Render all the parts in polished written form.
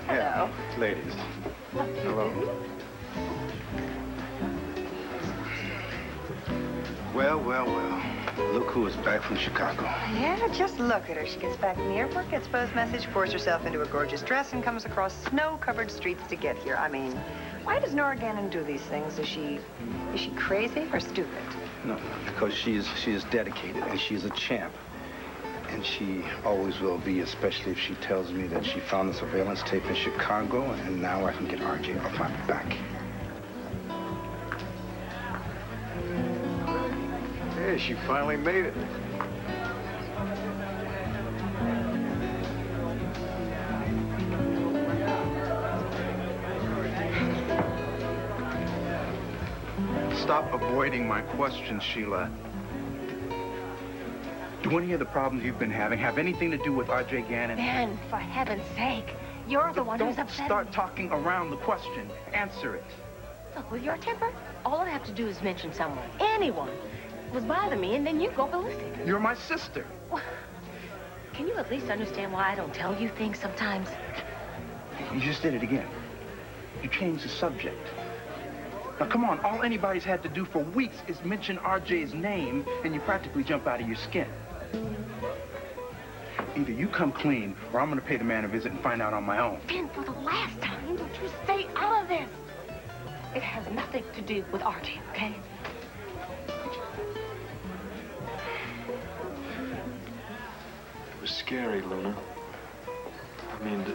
Yeah. Ladies. Hello. Well, well, well. Look who is back from Chicago. Yeah, just look at her. She gets back from the airport, gets post message, pours herself into a gorgeous dress, and comes across snow-covered streets to get here. I mean, why does Nora Gannon do these things? Is she crazy or stupid? No, because she is dedicated, and she's a champ. And she always will be, especially if she tells me that she found the surveillance tape in Chicago, and now I can get RJ off my back. Hey, she finally made it. Stop avoiding my question, Sheila. Do any of the problems you've been having have anything to do with R.J. Gannon? Ben, for heaven's sake, you're the one who's upset. Don't start talking around the question. Answer it. Look, with your temper, all I have to do is mention someone, anyone, was bothering me, and then you go ballistic. You're my sister. Well, can you at least understand why I don't tell you things sometimes? You just did it again. You changed the subject. Now, come on, all anybody's had to do for weeks is mention RJ's name, and you practically jump out of your skin. Either you come clean, or I'm gonna pay the man a visit and find out on my own. Ben, for the last time, don't you stay out of this. It has nothing to do with RJ, okay? It was scary, Luna. I mean,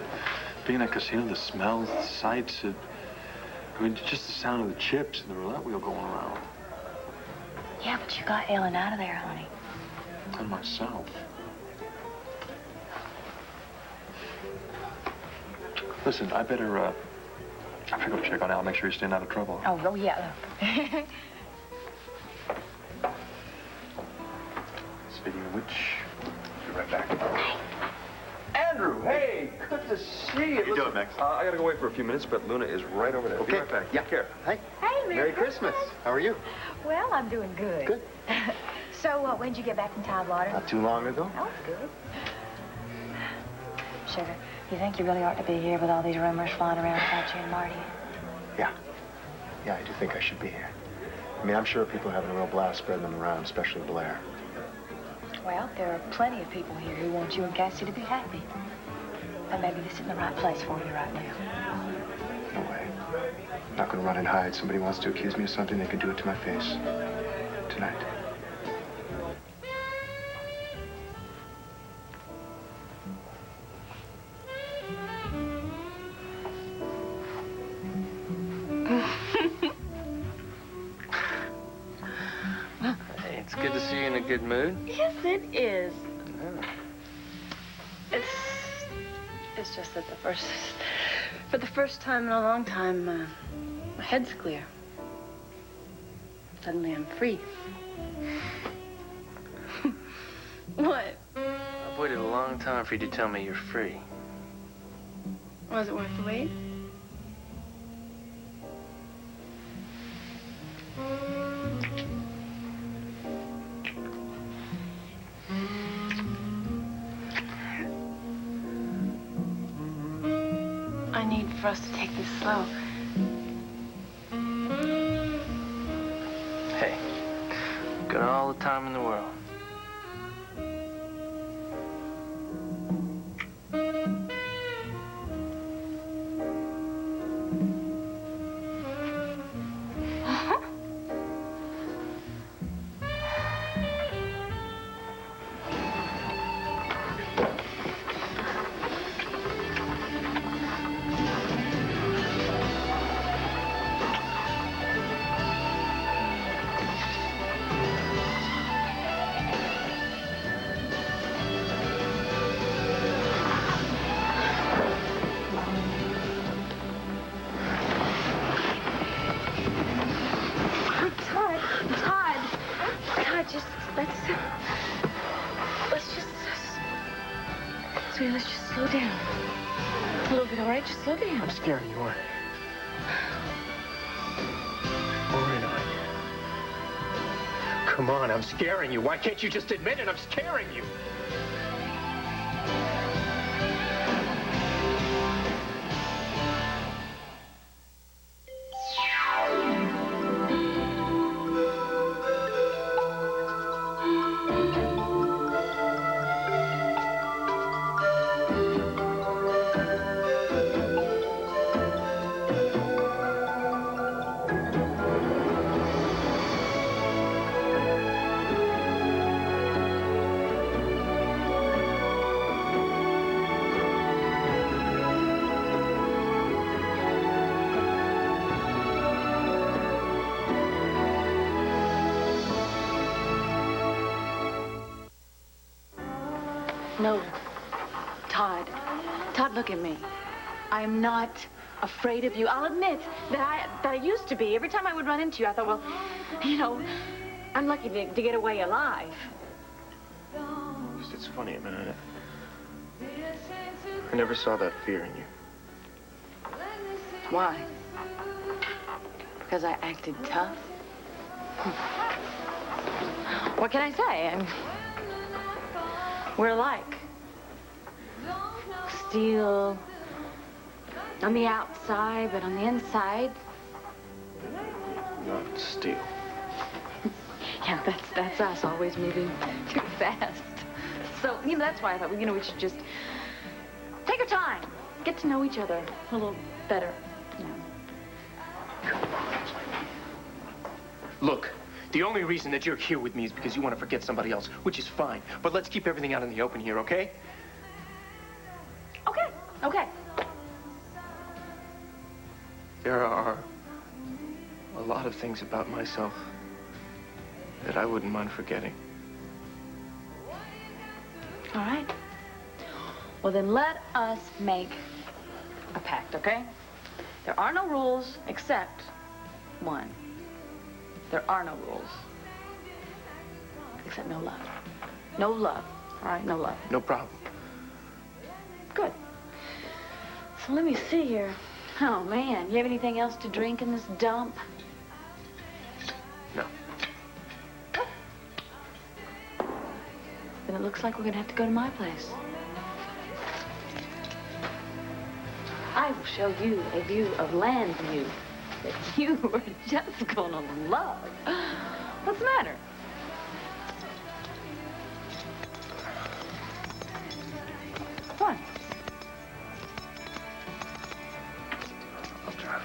being at a casino, the smells, the sights, I mean, just the sound of the chips and the roulette wheel going around. Yeah, but you got Ellen out of there, honey. And myself. Listen, I better go check on Al, make sure he's staying out of trouble. Oh, yeah. Speaking of which, Be right back. Andrew, hey, good to see you. How you doing, Max? I gotta go away for a few minutes, but Luna is right over there. Okay. Be right back. Yeah. Take care. Hey. Hey, Merry Christmas. How are you? Well, I'm doing good. Good. So, when'd you get back from Tidewater? Not too long ago. Oh, good. Sugar, you think you really ought to be here with all these rumors flying around about you and Marty? Yeah. Yeah, I do think I should be here. I mean, I'm sure people are having a real blast spreading them around, especially Blair. Well, there are plenty of people here who want you and Cassie to be happy. And maybe this isn't the right place for you right now. No way. I'm not gonna run and hide. Somebody wants to accuse me of something, they can do it to my face. Tonight. Hey, it's good to see you in a good mood. Yes, it is. Yeah. It's just that for the first time in a long time, my head's clear. Suddenly I'm free. What? I've waited a long time for you to tell me you're free. Was it worth the wait? I need for us to take this slow. Hey, got all the time in the world. Sweetie, let's just slow down. A little bit, all right? Just slow down. I'm scaring you, aren't I? Worried, aren't you? Come on, I'm scaring you. Why can't you just admit it? I'm scaring you. No. Todd. Todd, look at me. I am not afraid of you. I'll admit that I used to be. Every time I would run into you, I thought, well, you know, I'm lucky to get away alive. It's funny, I mean, I never saw that fear in you. Why? Because I acted tough? What can I say? We're alike. Steel on the outside, but on the inside. Not steel. Yeah, that's us, always moving too fast. So, you know, that's why I thought, you know, we should just take our time, get to know each other a little better, you know. Look, the only reason that you're here with me is because you want to forget somebody else, which is fine. But let's keep everything out in the open here, okay? Okay, okay. There are a lot of things about myself that I wouldn't mind forgetting. All right. Well, then let us make a pact, okay? There are no rules except one. There are no rules. Except no love. No love. All right, no love. No problem. Good. So let me see here. Oh, man. You have anything else to drink in this dump? No. Then it looks like we're going to have to go to my place. I will show you a view of land view that you are just going to love. What's the matter? What? I'll drive.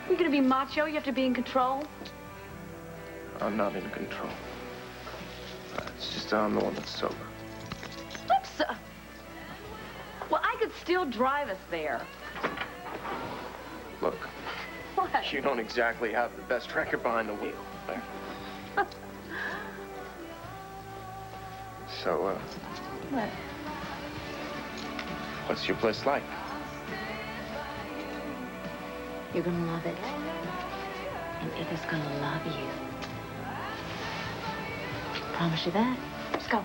You're going to be macho? You have to be in control? I'm not in control. It's just I'm the one that's sober. I'm so... Well, I could still drive us there. Look, What? you don't exactly have the best record behind the wheel. There. So, What? what's your place like? You're going to love it. And it is going to love you. Promise you that. Let's go.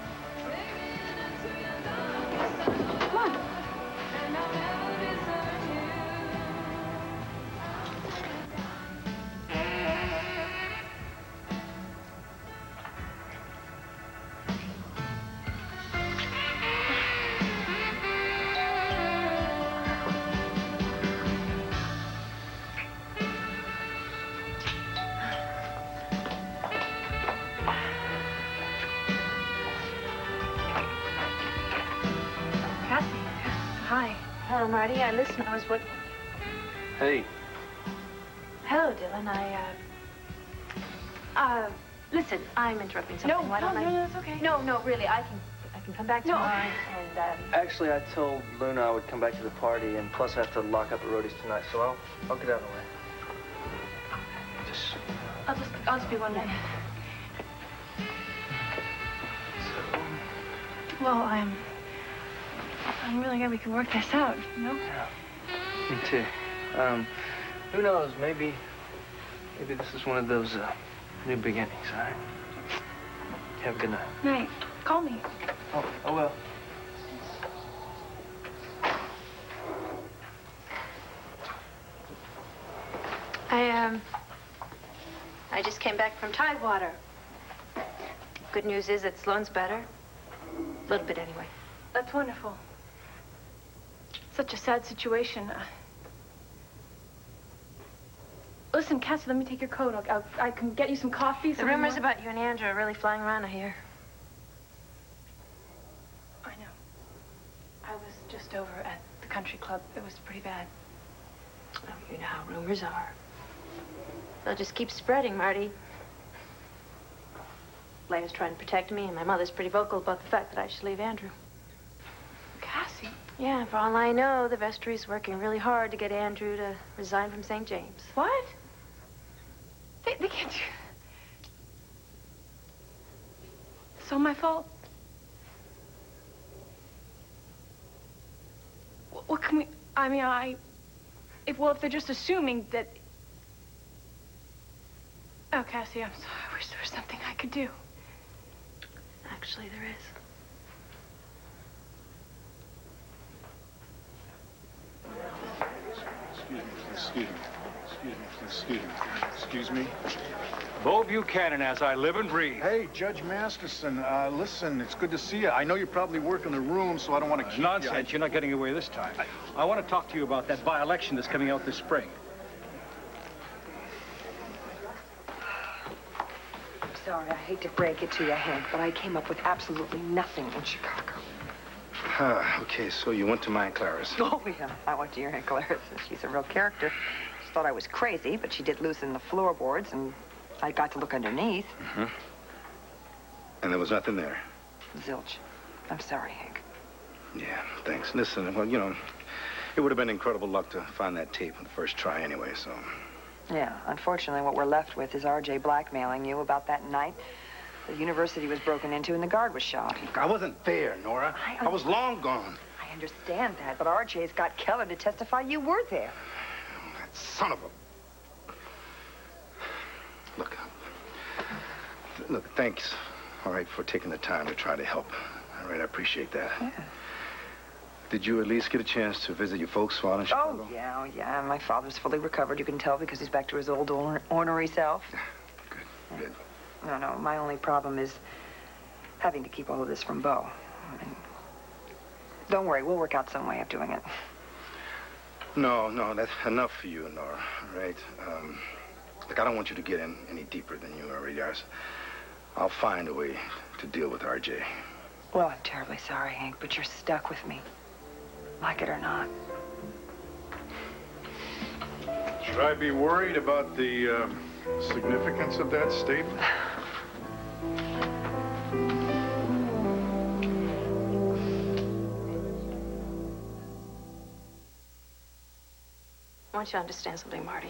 Come on. Hi. Hello, Marty. I listened. I was what? Hey, Hello, Dylan. Listen, I'm interrupting something. No, Why don't no, it's okay. No, really. I can come back tomorrow. And Actually, I told Luna I would come back to the party, and plus I have to lock up at Rhodey's tonight, so I'll get out of the way. I'll just be 1 minute. Well, I'm really glad we can work this out, you know? Yeah, me too. Who knows? Maybe this is one of those new beginnings. All right. Have a good night. Night. Call me. Oh well. I just came back from Tidewater. Good news is that Sloane's better. A little bit anyway. That's wonderful. Such a sad situation. Listen, Cassie, let me take your coat. I can get you some coffee. The rumors about you and Andrew are really flying around, I hear. I know. I was just over at the country club. It was pretty bad. Oh, you know how rumors are. They'll just keep spreading, Marty. Leia's trying to protect me, and my mother's pretty vocal about the fact that I should leave Andrew. Cassie. Yeah, for all I know, the vestry's working really hard to get Andrew to resign from St. James. What? They can't do... So my fault? What can we... I mean, if they're just assuming that... Oh, Cassie, I'm sorry. I wish there was something I could do. Actually, there is. Excuse me. Bo Buchanan, as I live and breathe. Hey, Judge Masterson, listen, it's good to see you. I know you probably work in the room, so I don't want to keep Nonsense, you're not getting away this time. I want to talk to you about that by-election that's coming out this spring. I'm sorry, I hate to break it to you, Hank, but I came up with absolutely nothing in Chicago. Okay, so you went to my Aunt Clara's. Oh, yeah, I went to your Aunt Clara's. She's a real character. She thought I was crazy, but she did loosen the floorboards, and I got to look underneath. Mm-hmm. And there was nothing there? Zilch. I'm sorry, Hank. Yeah, thanks. Listen, well, you know, it would have been incredible luck to find that tape on the first try anyway, so... Yeah, unfortunately, what we're left with is R.J. blackmailing you about that night the university was broken into and the guard was shot. I wasn't there, Nora. I was long gone. I understand that, but R.J.'s got Keller to testify you were there. That son of a... Look, thanks, all right, for taking the time to try to help. All right, I appreciate that. Yeah. Did you at least get a chance to visit your folks while in Chicago? Oh, yeah. My father's fully recovered, you can tell, because he's back to his old ornery self. Good. No, my only problem is having to keep all of this from Bo. And don't worry, we'll work out some way of doing it. No, that's enough for you, Nora, all right? Look, I don't want you to get in any deeper than you already are. I'll find a way to deal with R.J. Well, I'm terribly sorry, Hank, but you're stuck with me. Like it or not. Should I be worried about the significance of that statement? I want you to understand something, Marty.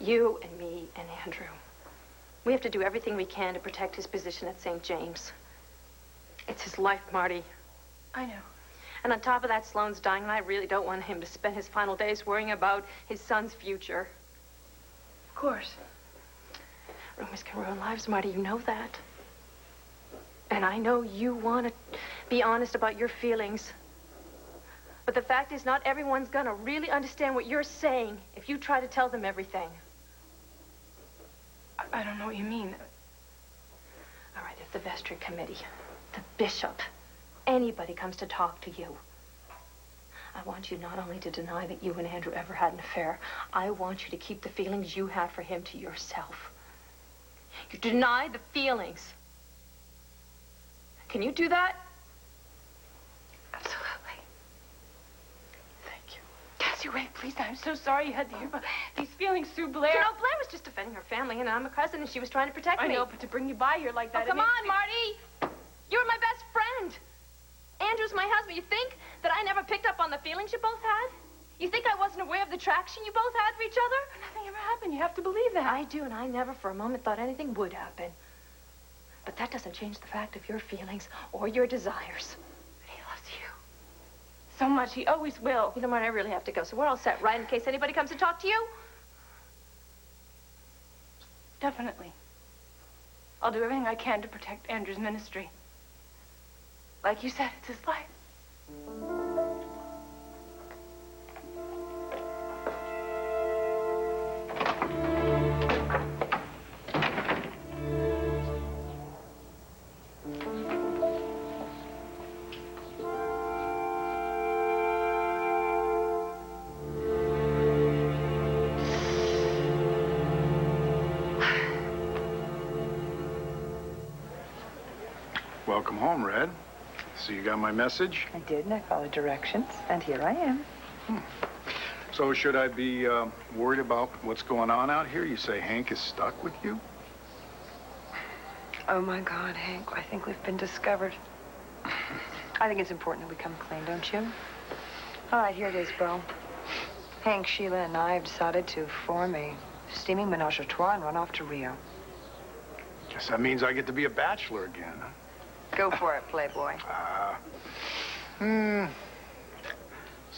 You and me and Andrew, we have to do everything we can to protect his position at St. James. It's his life, Marty. I know. And on top of that, Sloane's dying, and I really don't want him to spend his final days worrying about his son's future. Of course. Rumors can ruin lives, Marty. You know that. And I know you want to be honest about your feelings. But the fact is, not everyone's gonna really understand what you're saying if you try to tell them everything. I don't know what you mean. All right, if the vestry committee, the bishop, anybody comes to talk to you, I want you not only to deny that you and Andrew ever had an affair, I want you to keep the feelings you have for him to yourself. You deny the feelings. Can you do that? Absolutely. Thank you. Cassie, wait, please. I'm so sorry you had to hear about these feelings through Blair. You know, Blair was just defending her family, and I'm a cousin, and she was trying to protect me. I know, but to bring you by here like that... Oh, come on, Marty! You were my best friend. Andrew's my husband. You think that I never picked up on the feelings you both had? You think I wasn't aware of the traction you both had for each other? Nothing ever happened. You have to believe that. I do, and I never for a moment thought anything would happen. But that doesn't change the fact of your feelings or your desires. He loves you. So much. He always will. You know what? I really have to go, so we're all set, right? In case anybody comes to talk to you? Definitely. I'll do everything I can to protect Andrew's ministry. Like you said, it's his life. Welcome home, Red. So you got my message? I did, and I followed directions, and here I am. So should I be worried about what's going on out here? You say Hank is stuck with you? Oh, my God, Hank, I think we've been discovered. I think it's important that we come clean, don't you? All right, here it is, Bo. Hank, Sheila, and I have decided to form a steaming menage a trois and run off to Rio. Guess that means I get to be a bachelor again, huh? Go for it, playboy.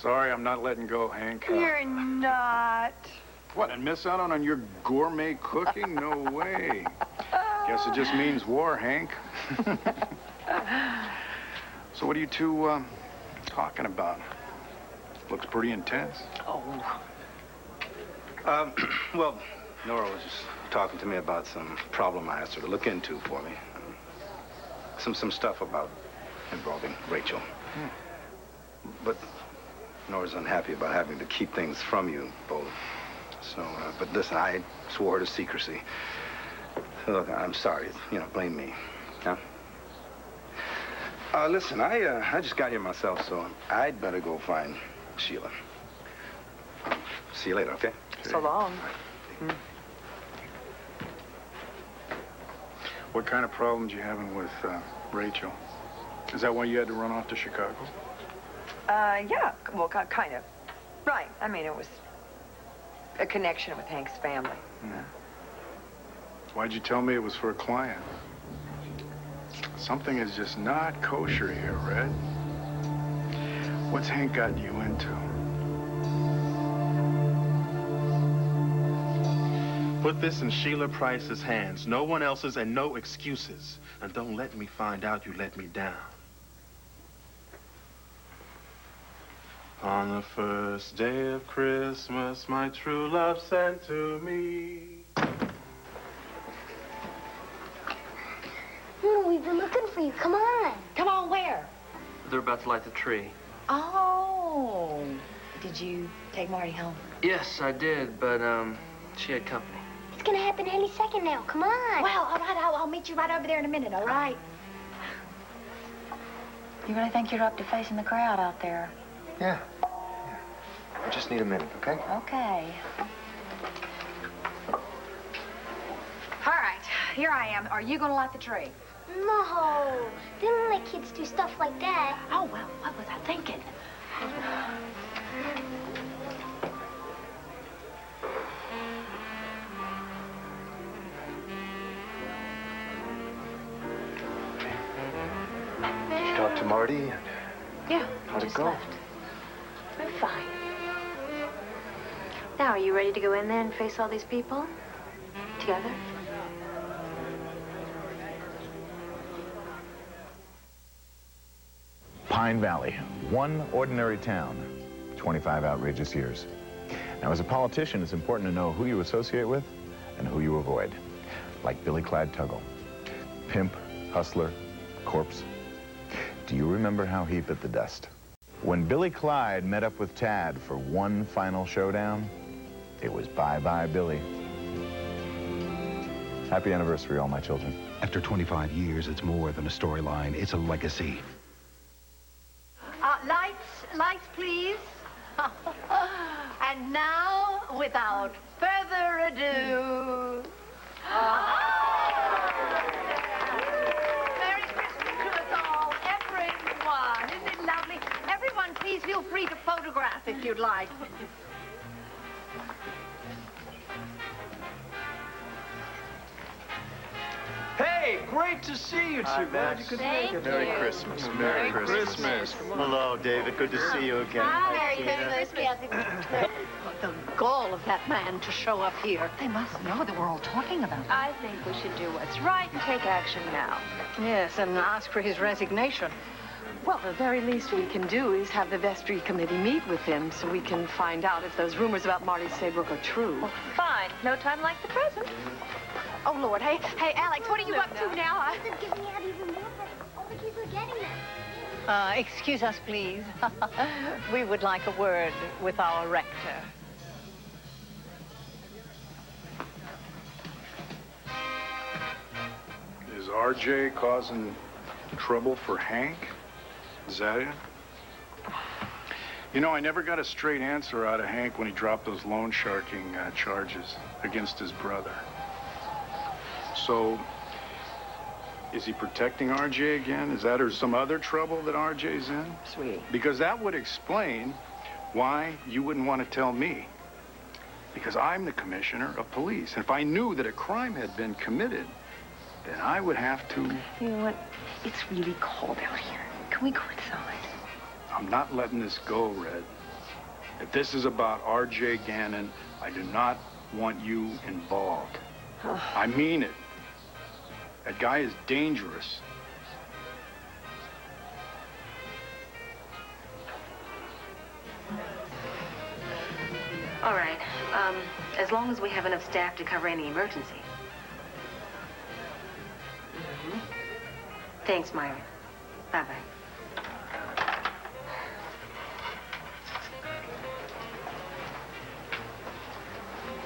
Sorry, I'm not letting go, Hank. You're not. What, and miss out on your gourmet cooking? No way. Guess it just means war, Hank. So what are you two talking about? Looks pretty intense. Oh. Well, Nora was just talking to me about some problem I asked her to look into for me. Some stuff about involving Rachel. But Nora's unhappy about having to keep things from you both. So, but listen, I swore her to secrecy. So, look, I'm sorry. You know, blame me. Huh? Listen, I just got here myself, so I'd better go find Sheila. See you later, okay? So long. What kind of problems you having with Rachel? Is that why you had to run off to Chicago? Yeah, well, kind of. Right. I mean, it was a connection with Hank's family. Why'd you tell me it was for a client? Something is just not kosher here, Red. What's Hank gotten you into? Put this in Sheila Price's hands. No one else's and no excuses. And don't let me find out you let me down. On the first day of Christmas, my true love sent to me. We've been looking for you. Come on. Come on, where? They're about to light the tree. Oh. Did you take Marty home? Yes, I did, but, she had company. It's gonna happen any second now. Come on. Well, all right, I'll meet you right over there in a minute, all right? You really think you're up to facing the crowd out there? Yeah. I just need a minute, okay? Okay. All right, here I am. Are you gonna light the tree? No. They don't let kids do stuff like that. Oh, well, what was I thinking? Did you talk to Marty? Yeah, How'd it just go? left. I'm fine. Now, are you ready to go in there and face all these people? Together? Pine Valley, one ordinary town, 25 outrageous years. Now, as a politician, it's important to know who you associate with and who you avoid. Like Billy Clyde Tuggle. Pimp, hustler, corpse. Do you remember how he bit the dust? When Billy Clyde met up with Tad for one final showdown, it was bye-bye, Billy. Happy anniversary, all my children. After 25 years, it's more than a storyline. It's a legacy. Lights, please. And now, without further ado... Merry Christmas to us all, everyone. Isn't it lovely? Everyone, please feel free to photograph if you'd like. Hey, great to see you two. Glad you could make it. Merry Christmas. Merry Christmas. Hello, David. Good to see you again. Merry Christmas. The gall of that man to show up here. They must know that we're all talking about it. I think we should do what's right and take action now. Yes, and ask for his resignation. Well, the very least we can do is have the vestry committee meet with him so we can find out if those rumors about Marty Saybrook are true. Well, fine. No time like the present. Oh, Lord. Hey, Alex, what are you up to now? They're giving out even more presents. All the kids are getting them. Excuse us, please. We would like a word with our rector. Is RJ causing trouble for Hank? Is that it? You know, I never got a straight answer out of Hank when he dropped those loan sharking charges against his brother. So, is he protecting RJ again? Is that or some other trouble that RJ's in? Sweetie. Because that would explain why you wouldn't want to tell me. Because I'm the commissioner of police. And if I knew that a crime had been committed, then I would have to... You know what? It's really cold out here. Can we go inside? I'm not letting this go, Red. If this is about R.J. Gannon, I do not want you involved. I mean it. That guy is dangerous. All right. As long as we have enough staff to cover any emergency. Thanks, Myron. Bye-bye.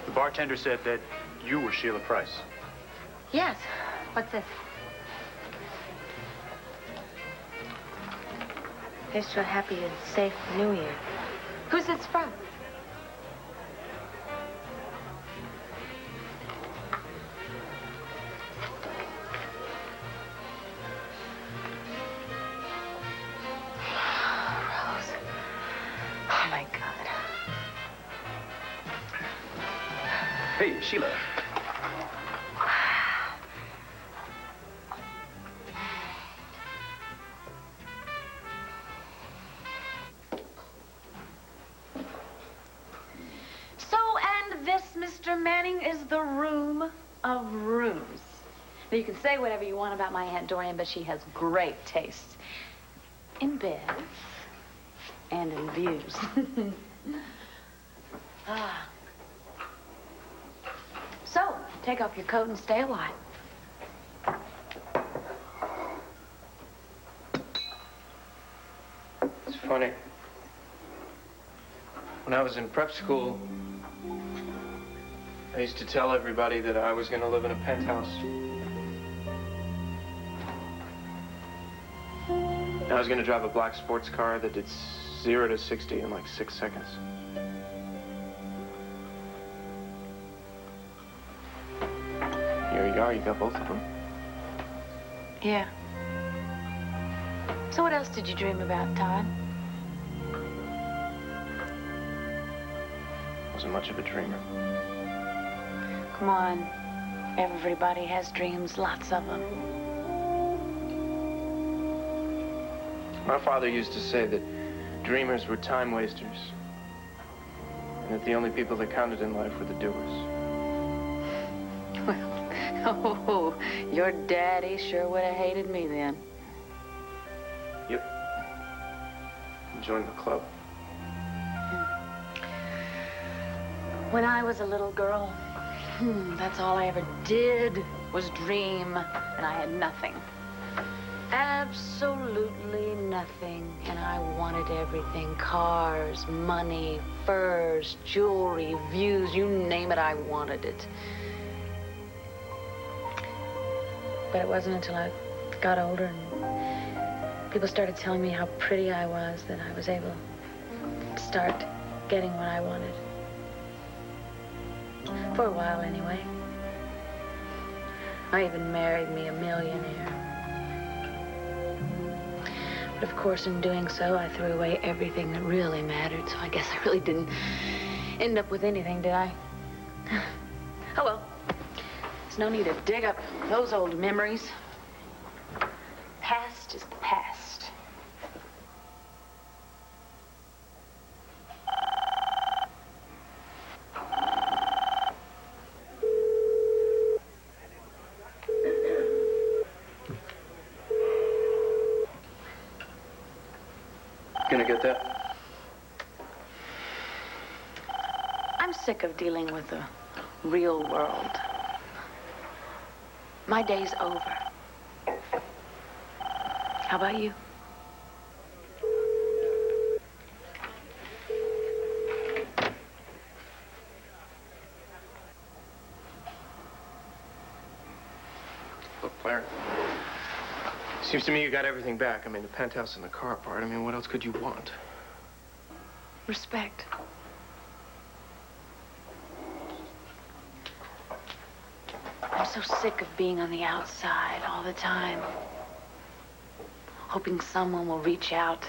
The bartender said that you were Sheila Price. Yes. What's this? Wish you a happy and safe New Year. Who's this from? Rose. Oh, my God. Hey, Sheila. Mr. Manning, is the room of rooms. Now, you can say whatever you want about my Aunt Dorian, but she has great taste in beds and in views. So, take off your coat and stay a while. It's funny. When I was in prep school, I used to tell everybody that I was going to live in a penthouse. I was going to drive a black sports car that did 0 to 60 in like 6 seconds. Here you are, you got both of them. Yeah. So what else did you dream about, Todd? Wasn't much of a dreamer. Come on. Everybody has dreams, lots of them. My father used to say that dreamers were time wasters, and that the only people that counted in life were the doers. Oh, your daddy sure would have hated me then. Yep. Joined the club. When I was a little girl, that's all I ever did was dream, and I had nothing. Absolutely nothing. And I wanted everything. Cars, money, furs, jewelry, views, you name it, I wanted it. But it wasn't until I got older and people started telling me how pretty I was that I was able to start getting what I wanted. For a while, anyway. I even married me a millionaire. But of course, in doing so, I threw away everything that really mattered, so I guess I really didn't end up with anything, did I? Oh, well. There's no need to dig up those old memories. Past is the past. Gonna get that? I'm sick of dealing with the real world. My day's over. How about you? Look, Claire. Seems to me you got everything back. I mean, the penthouse and the car part. I mean, what else could you want? Respect. I'm so sick of being on the outside all the time. Hoping someone will reach out,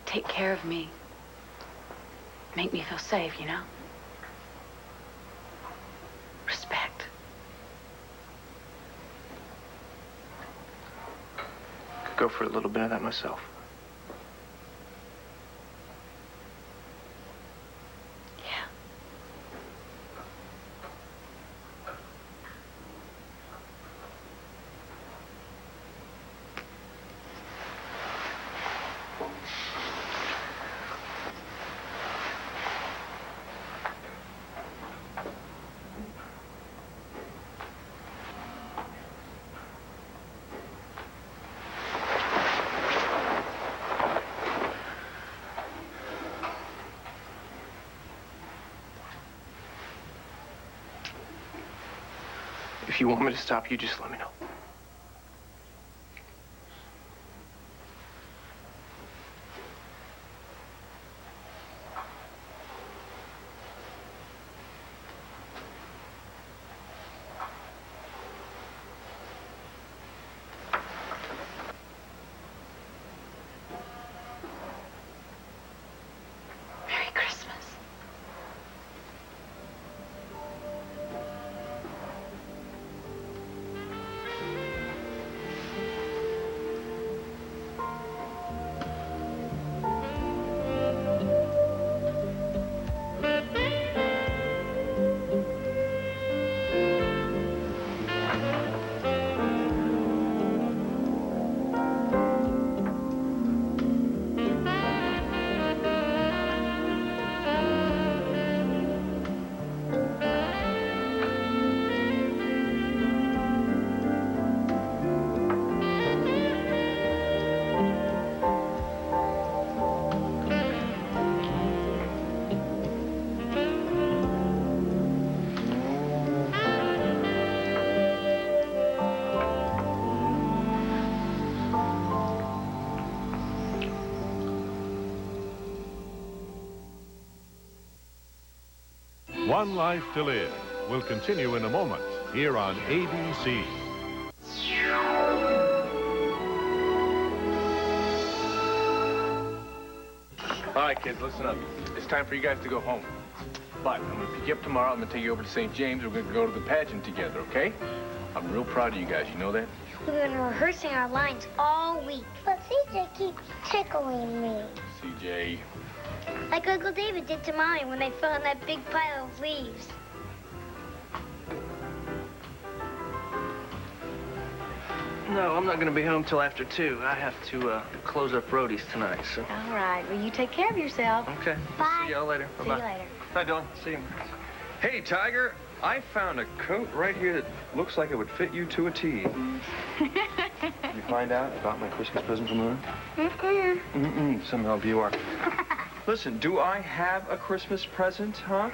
take care of me, make me feel safe, you know? Respect. Could go for a little bit of that myself. If you want me to stop you, just let me know. Merry Christmas. One Life to Live will continue in a moment here on ABC. All right, kids, listen up. It's time for you guys to go home. But I'm going to pick you up tomorrow. I'm going to take you over to St. James. We're going to go to the pageant together, okay? I'm real proud of you guys. You know that? We've been rehearsing our lines all week. But CJ keeps tickling me. CJ. Like Uncle David did to Mommy when they fell in that big pile of leaves. No, I'm not going to be home till after 2. I have to close up roadies tonight, so. All right. Well, you take care of yourself. Okay. Bye. See y'all later. See Bye-bye. you later. Hi, Dylan. See you. Hey, Tiger, I found a coat right here that looks like it would fit you to a T. Did you find out about my Christmas present from Luna? Somehow you are. Listen, do I have a Christmas present, huh?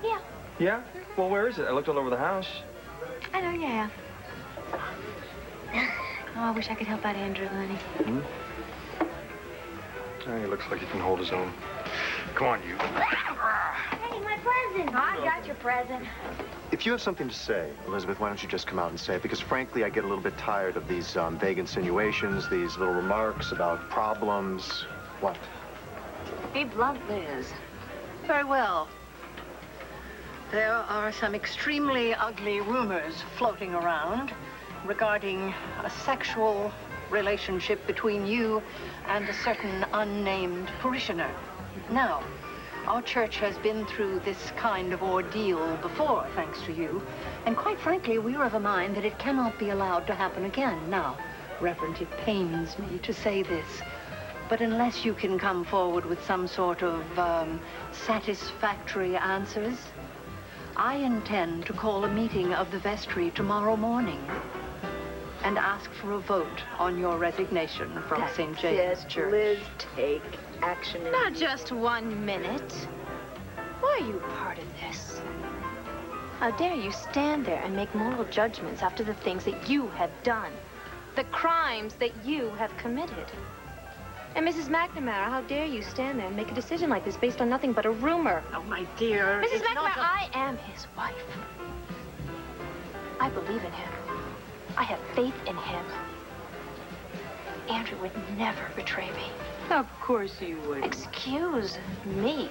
Yeah. Yeah? Well, where is it? I looked all over the house. I know you have. Oh, I wish I could help out Andrew, honey. He looks like he can hold his own. Come on, you. Hey, my present. I got your present. If you have something to say, Elizabeth, why don't you just come out and say it? Because frankly, I get a little bit tired of these vague insinuations, these little remarks about problems. What? Be blunt, Liz. Very well. There are some extremely ugly rumors floating around regarding a sexual relationship between you and a certain unnamed parishioner. Now, our church has been through this kind of ordeal before, thanks to you, and quite frankly, we are of a mind that it cannot be allowed to happen again. Now, Reverend, it pains me to say this, but unless you can come forward with some sort of satisfactory answers, I intend to call a meeting of the vestry tomorrow morning and ask for a vote on your resignation from St. James Church. Liz, take action. Not just 1 minute. Why are you part of this? How dare you stand there and make moral judgments after the things that you have done, the crimes that you have committed? And Mrs. McNamara, how dare you stand there and make a decision like this based on nothing but a rumor? Oh, my dear. Mrs. McNamara, I am his wife. I believe in him. I have faith in him. Andrew would never betray me. Of course he would. Excuse me.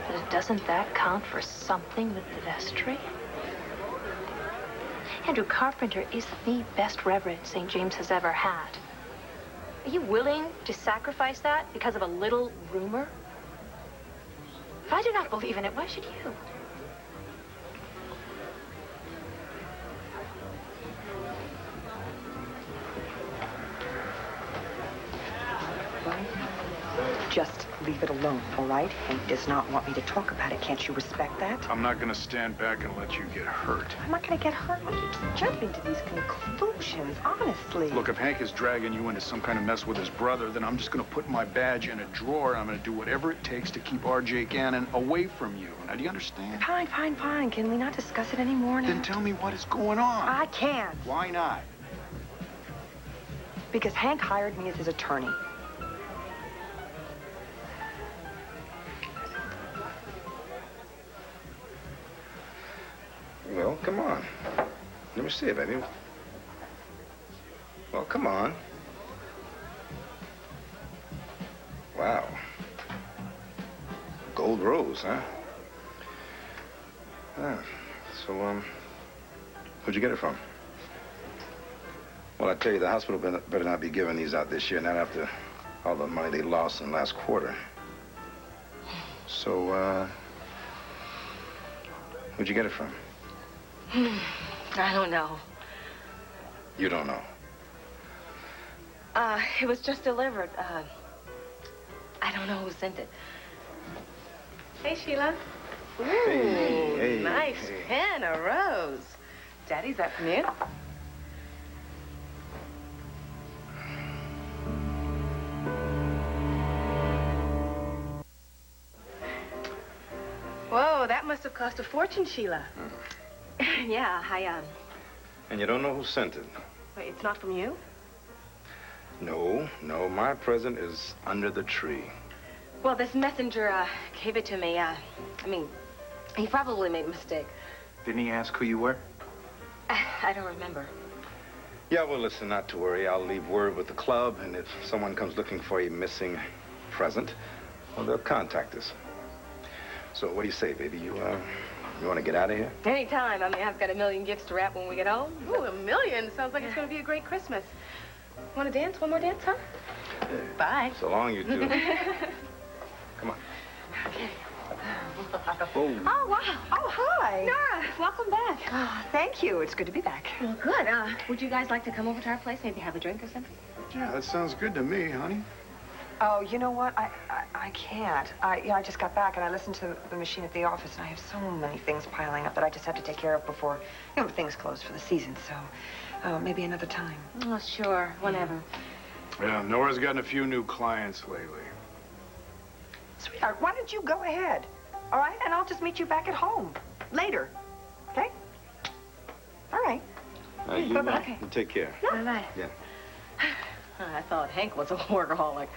But doesn't that count for something with the vestry? Andrew Carpenter is the best reverend St. James has ever had. Are you willing to sacrifice that because of a little rumor? If I do not believe in it, why should you? Well, just leave it alone, all right? Hank does not want me to talk about it. Can't you respect that? I'm not going to stand back and let you get hurt. I'm not going to get hurt. Why do you keep jumping to these conclusions, honestly? Look, if Hank is dragging you into some kind of mess with his brother, then I'm just going to put my badge in a drawer. I'm going to do whatever it takes to keep R.J. Gannon away from you. Now, do you understand? Fine, fine, fine. Can we not discuss it anymore now? Then tell me what is going on. I can't. Why not? Because Hank hired me as his attorney. Well, come on. Let me see it, baby. Well, come on. Wow. Gold rose, huh? Ah, so, where'd you get it from? Well, I tell you, the hospital better not be giving these out this year, not after all the money they lost in the last quarter. So, where'd you get it from? I don't know. You don't know? It was just delivered. I don't know who sent it. Hey, Sheila. Ooh, hey, nice hey. pen, a rose. Daddy's that from you? Whoa, that must have cost a fortune, Sheila. Yeah, And you don't know who sent it? Wait, it's not from you? No, my present is under the tree. Well, this messenger, gave it to me. I mean, he probably made a mistake. Didn't he ask who you were? I don't remember. Yeah, well, listen, not to worry. I'll leave word with the club, and if someone comes looking for a missing present, well, they'll contact us. So what do you say, baby? You want to get out of here? Anytime. I mean, I've got a million gifts to wrap when we get home. Ooh, a million? Sounds like it's going to be a great Christmas. Want to dance? One more dance, huh? Bye. So long, you two. Come on. Okay. Oh. Oh, wow. Oh, hi. Nora, welcome back. Oh, thank you. It's good to be back. Well, good. Would you guys like to come over to our place, maybe have a drink or something? Yeah, that sounds good to me, honey. Oh, you know what? I can't. I just got back and I listened to the machine at the office and I have so many things piling up that I just have to take care of before, things close for the season. So, maybe another time. Oh, sure. Whenever. Yeah, Nora's gotten a few new clients lately. Sweetheart, why don't you go ahead? All right? And I'll just meet you back at home later. Okay? All right. You, Bye-bye. you take care. Bye-bye. Yeah. I thought Hank was a workaholic.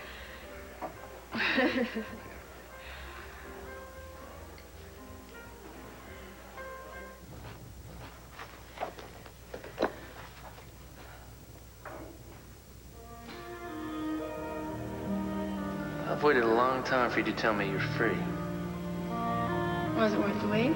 I've waited a long time for you to tell me you're free. Was it worth the wait?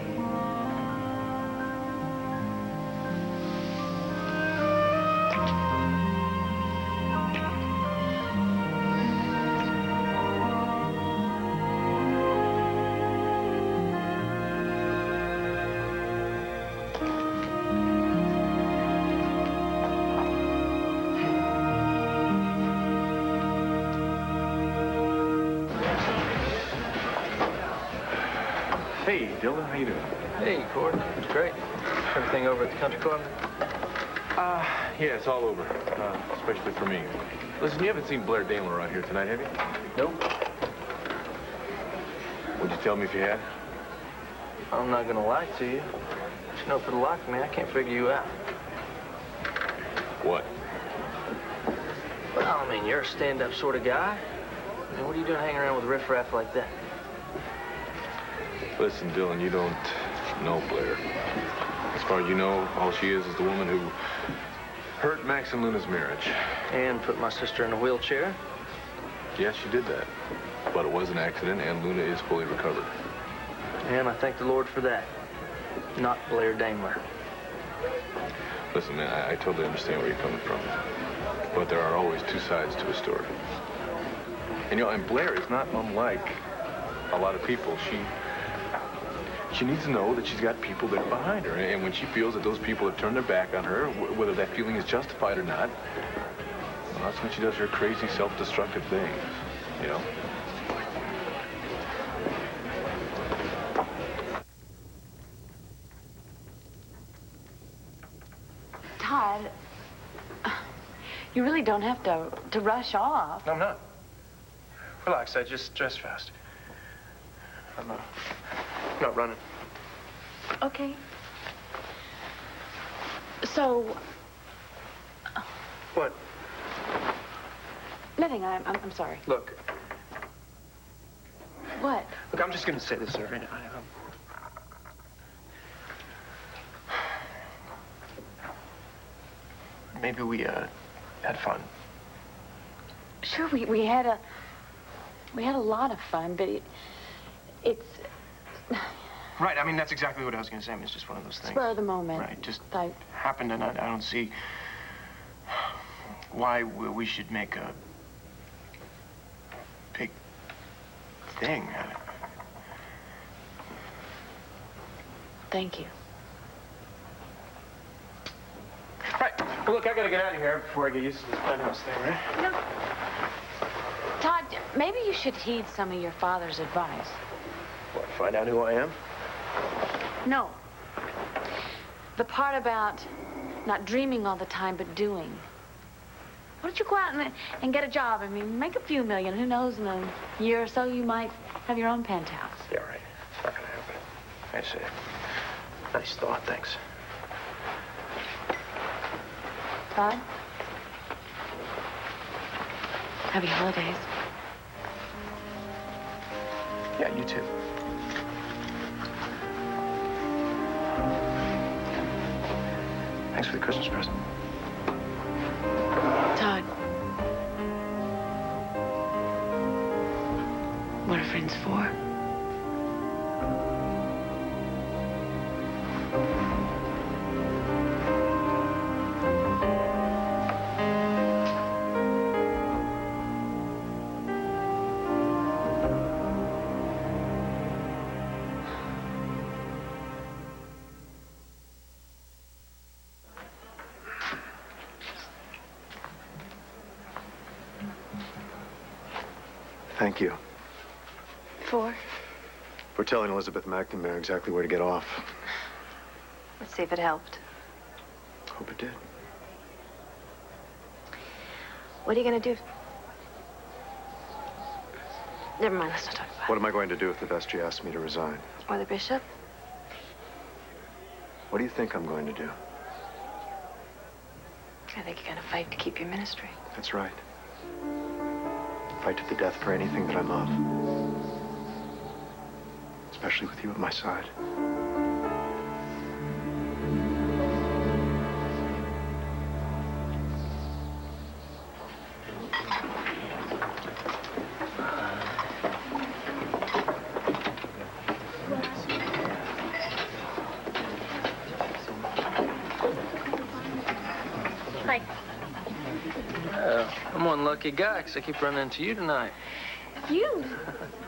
Hey, Dylan, how you doing? Hey, Cord. It's great. Everything over at the country club? Yeah, it's all over, especially for me. Listen, you haven't seen Blair Daimler around here tonight, have you? Nope. Would you tell me if you had? I'm not gonna lie to you. But you know, for the life of me, I can't figure you out. What? Well, I mean, you're a stand-up sort of guy. I mean, what are you doing hanging around with riffraff like that? Listen, Dylan, you don't know Blair. As far as you know, all she is the woman who hurt Max and Luna's marriage. And put my sister in a wheelchair? Yes, she did that. But it was an accident, and Luna is fully recovered. And I thank the Lord for that. Not Blair Daimler. Listen, man, I totally understand where you're coming from. But there are always two sides to a story. And, and Blair is not unlike a lot of people. She needs to know that she's got people that are behind her. And when she feels that those people have turned their back on her, whether that feeling is justified or not, Well, that's when she does her crazy, self-destructive things, you know? Todd, you really don't have to rush off. No, I'm not. Relax, I just dressed fast. I'm not running. Okay. So... What? Nothing, I'm sorry. Look. What? Look, I'm just gonna say this, all right? Maybe we, had fun. Sure, we had a lot of fun, but it's... Right, I mean, that's exactly what I was gonna say. I mean, it's just one of those things. Spur of the moment. Right, just happened, and I don't see why we should make a big thing out of it. Thank you. Right, well, look, I gotta get out of here before I get used to this penthouse thing, right? No. Todd, maybe you should heed some of your father's advice. What, find out who I am? No. The part about not dreaming all the time, but doing. Why don't you go out and get a job? I mean, make a few million. Who knows, in a year or so, you might have your own penthouse. Yeah, right. It's not gonna happen. I see. Nice thought, thanks. Todd? Happy holidays. Yeah, you too. Thanks for the Christmas present. Todd. What are friends for? Thank you. For? For telling Elizabeth McNamara exactly where to get off. Let's see if it helped. Hope it did. What are you going to do? Never mind, let's not talk about it. What am I going to do if the vestry asks me to resign? Or the bishop? What do you think I'm going to do? I think you're going to fight to keep your ministry. That's right. Fight to the death for anything that I love. Especially with you at my side. Hi. I'm one lucky guy, because I keep running into you tonight. You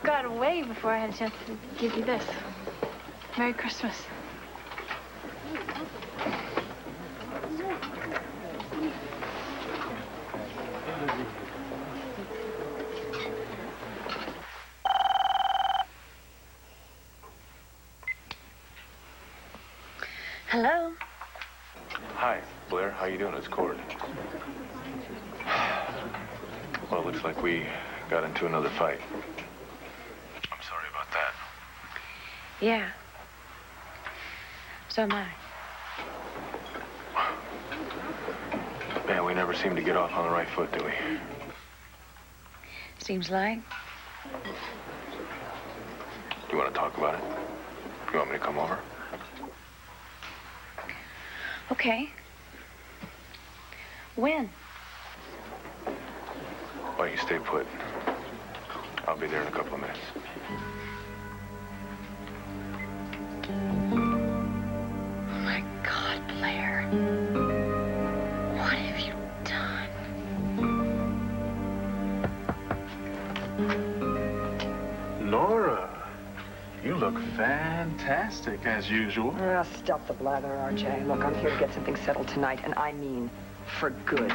got away before I had a chance to give you this. Merry Christmas. Hello? Hi, Blair. How you doing? It's Cord. Well, it looks like we got into another fight. I'm sorry about that. Yeah. So am I. Man, we never seem to get off on the right foot, do we? Seems like. You want to talk about it? You want me to come over? Okay. When? Why don't you stay put? I'll be there in a couple of minutes. Oh, my God, Blair. What have you done? Nora, you look fantastic as usual. Stop the blather, RJ. Look, I'm here to get something settled tonight, and I mean for good.